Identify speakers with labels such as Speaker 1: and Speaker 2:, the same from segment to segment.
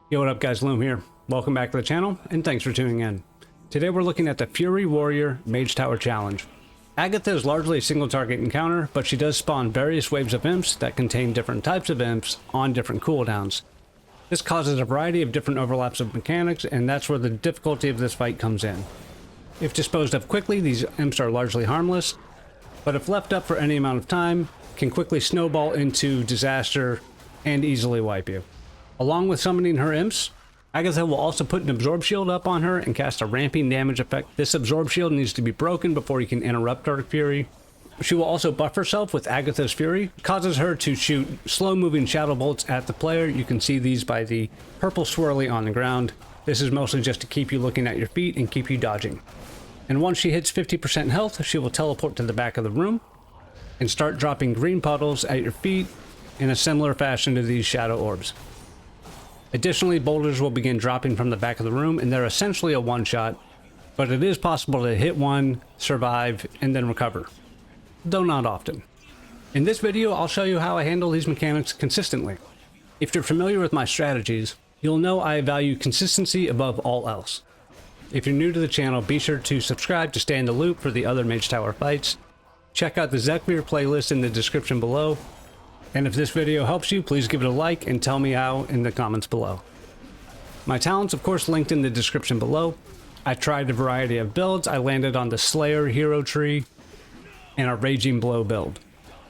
Speaker 1: Yo, what up guys, Loom here. Welcome back to the channel, and thanks for tuning in. Today we're looking at the Fury Warrior Mage Tower Challenge. Agatha is largely a single target encounter, but she does spawn various waves of imps that contain different types of imps on different cooldowns. This causes a variety of different overlaps of mechanics, and that's where the difficulty of this fight comes in. If disposed of quickly, these imps are largely harmless, but if left up for any amount of time, can quickly snowball into disaster and easily wipe you. Along with summoning her imps, Agatha will also put an absorb shield up on her and cast a ramping damage effect. This absorb shield needs to be broken before you can interrupt Dark Fury. She will also buff herself with Agatha's Fury, causes her to shoot slow-moving shadow bolts at the player. You can see these by the purple swirly on the ground. This is mostly just to keep you looking at your feet and keep you dodging. And once she hits 50% health, she will teleport to the back of the room and start dropping green puddles at your feet in a similar fashion to these shadow orbs. Additionally, boulders will begin dropping from the back of the room, and they're essentially a one-shot, but it is possible to hit one, survive, and then recover, though not often. In this video, I'll show you how I handle these mechanics consistently. If you're familiar with my strategies, you'll know I value consistency above all else. If you're new to the channel, be sure to subscribe to stay in the loop for the other Mage Tower fights. Check out the Zekvir playlist in the description below. And if this video helps you, please give it a like and tell me how in the comments below. My talents, of course, linked in the description below. I tried a variety of builds. I landed on the Slayer hero tree and a Raging Blow build.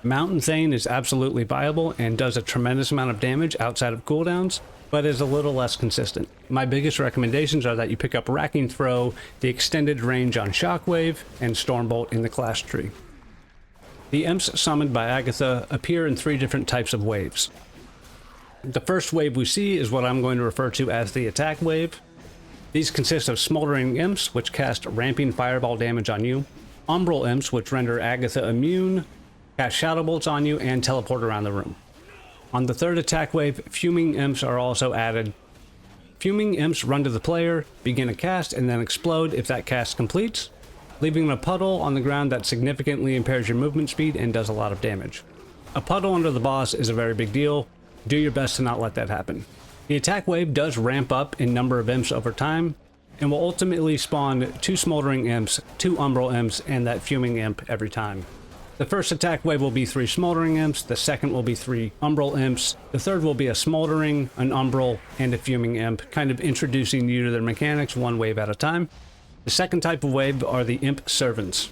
Speaker 1: Mountain Thane is absolutely viable and does a tremendous amount of damage outside of cooldowns, but is a little less consistent. My biggest recommendations are that you pick up Racking Throw, the extended range on Shockwave, and Stormbolt in the class tree. The imps summoned by Agatha appear in 3 different types of waves. The first wave we see is what I'm going to refer to as the attack wave. These consist of smoldering imps, which cast ramping fireball damage on you, umbral imps, which render Agatha immune, cast shadow bolts on you, and teleport around the room. On the third attack wave, fuming imps are also added. Fuming imps run to the player, begin a cast, and then explode if that cast completes, leaving a puddle on the ground that significantly impairs your movement speed and does a lot of damage. A puddle under the boss is a very big deal. Do your best to not let that happen. The attack wave does ramp up in number of imps over time, and will ultimately spawn 2 smoldering imps, 2 umbral imps, and that fuming imp every time. The first attack wave will be 3 smoldering imps, the second will be 3 umbral imps, the third will be a smoldering, an umbral, and a fuming imp, kind of introducing you to their mechanics one wave at a time. The second type of wave are the imp servants.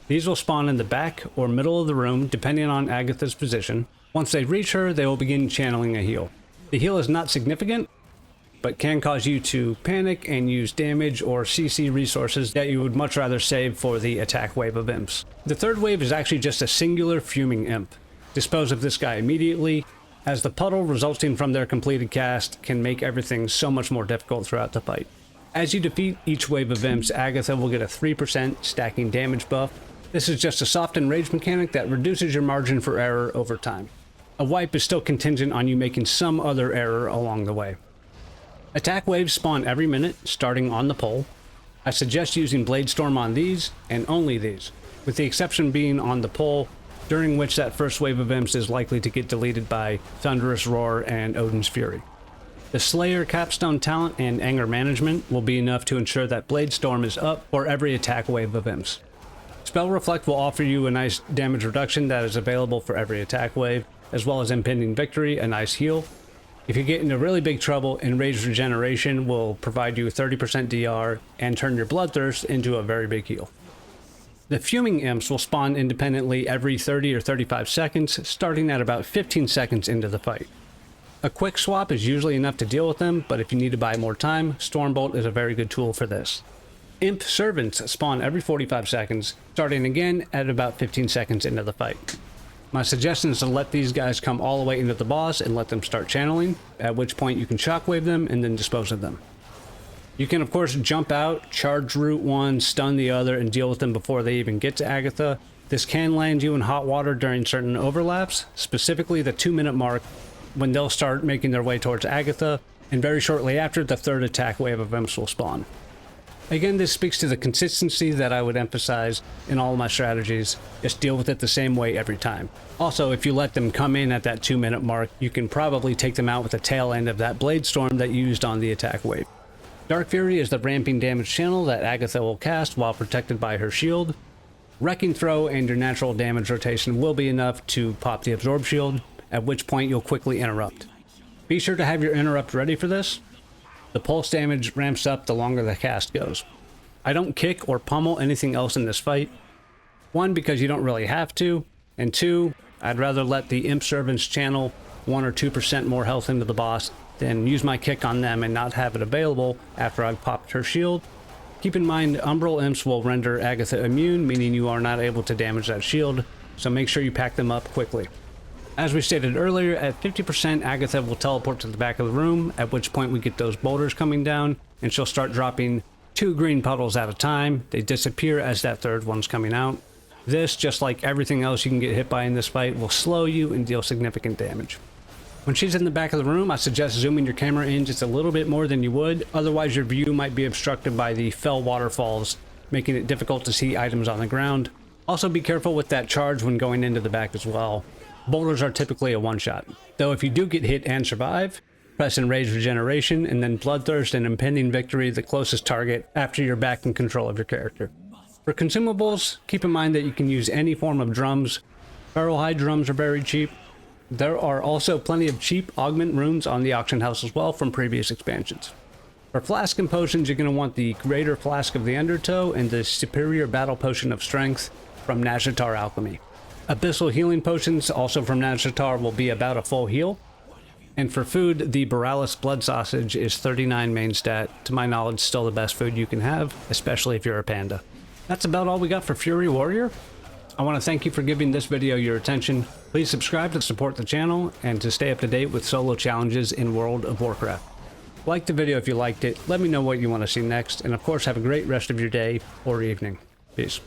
Speaker 1: These will spawn in the back or middle of the room, depending on Agatha's position. Once they reach her, they will begin channeling a heal. The heal is not significant, but can cause you to panic and use damage or CC resources that you would much rather save for the attack wave of imps. The third wave is actually just a singular fuming imp. Dispose of this guy immediately, as the puddle resulting from their completed cast can make everything so much more difficult throughout the fight. As you defeat each wave of imps, Agatha will get a 3% stacking damage buff. This is just a softened rage mechanic that reduces your margin for error over time. A wipe is still contingent on you making some other error along the way. Attack waves spawn every minute, starting on the pole. I suggest using Bladestorm on these, and only these, with the exception being on the pole, during which that first wave of imps is likely to get deleted by Thunderous Roar and Odyn's Fury. The Slayer capstone talent and anger management will be enough to ensure that Bladestorm is up for every attack wave of imps. Spell Reflect will offer you a nice damage reduction that is available for every attack wave, as well as Impending Victory, a nice heal. If you get into really big trouble, Enraged Regeneration will provide you 30% DR and turn your Bloodthirst into a very big heal. The Fuming Imps will spawn independently every 30 or 35 seconds, starting at about 15 seconds into the fight. A quick swap is usually enough to deal with them, but if you need to buy more time, Stormbolt is a very good tool for this. Imp Servants spawn every 45 seconds, starting again at about 15 seconds into the fight. My suggestion is to let these guys come all the way into the boss and let them start channeling, at which point you can shockwave them and then dispose of them. You can of course jump out, charge root one, stun the other, and deal with them before they even get to Agatha. This can land you in hot water during certain overlaps, specifically the 2-minute mark, when they'll start making their way towards Agatha, and very shortly after, the third attack wave of imps will spawn. Again, this speaks to the consistency that I would emphasize in all of my strategies. Just deal with it the same way every time. Also, if you let them come in at that 2-minute mark, you can probably take them out with the tail end of that Bladestorm that you used on the attack wave. Dark Fury is the ramping damage channel that Agatha will cast while protected by her shield. Wrecking Throw and your natural damage rotation will be enough to pop the Absorb Shield, at which point you'll quickly interrupt. Be sure to have your interrupt ready for this. The pulse damage ramps up the longer the cast goes. I don't kick or pummel anything else in this fight. 1, because you don't really have to, and 2, I'd rather let the Imp Servants channel 1 or 2% more health into the boss than use my kick on them and not have it available after I've popped her shield. Keep in mind, Umbral Imps will render Agatha immune, meaning you are not able to damage that shield, so make sure you pack them up quickly. As we stated earlier, at 50% Agatha will teleport to the back of the room, at which point we get those boulders coming down, and she'll start dropping 2 green puddles at a time. They disappear as that third one's coming out. This, just like everything else you can get hit by in this fight, will slow you and deal significant damage. When she's in the back of the room, I suggest zooming your camera in just a little bit more than you would, otherwise your view might be obstructed by the fell waterfalls, making it difficult to see items on the ground. Also be careful with that charge when going into the back as well. Boulders are typically a one-shot, though if you do get hit and survive, press Enrage Regeneration and then Bloodthirst and Impending Victory the closest target after you're back in control of your character. For consumables, keep in mind that you can use any form of drums. Barrelhide drums are very cheap. There are also plenty of cheap augment runes on the auction house as well from previous expansions. For flask and potions, you're going to want the Greater Flask of the Undertow and the Superior Battle Potion of Strength from Nazjatar Alchemy. Abyssal Healing Potions, also from Nazjatar, will be about a full heal. And for food, the Borealis Blood Sausage is 39 main stat. To my knowledge, still the best food you can have, especially if you're a panda. That's about all we got for Fury Warrior. I want to thank you for giving this video your attention. Please subscribe to support the channel and to stay up to date with solo challenges in World of Warcraft. Like the video if you liked it, let me know what you want to see next, and of course have a great rest of your day or evening. Peace.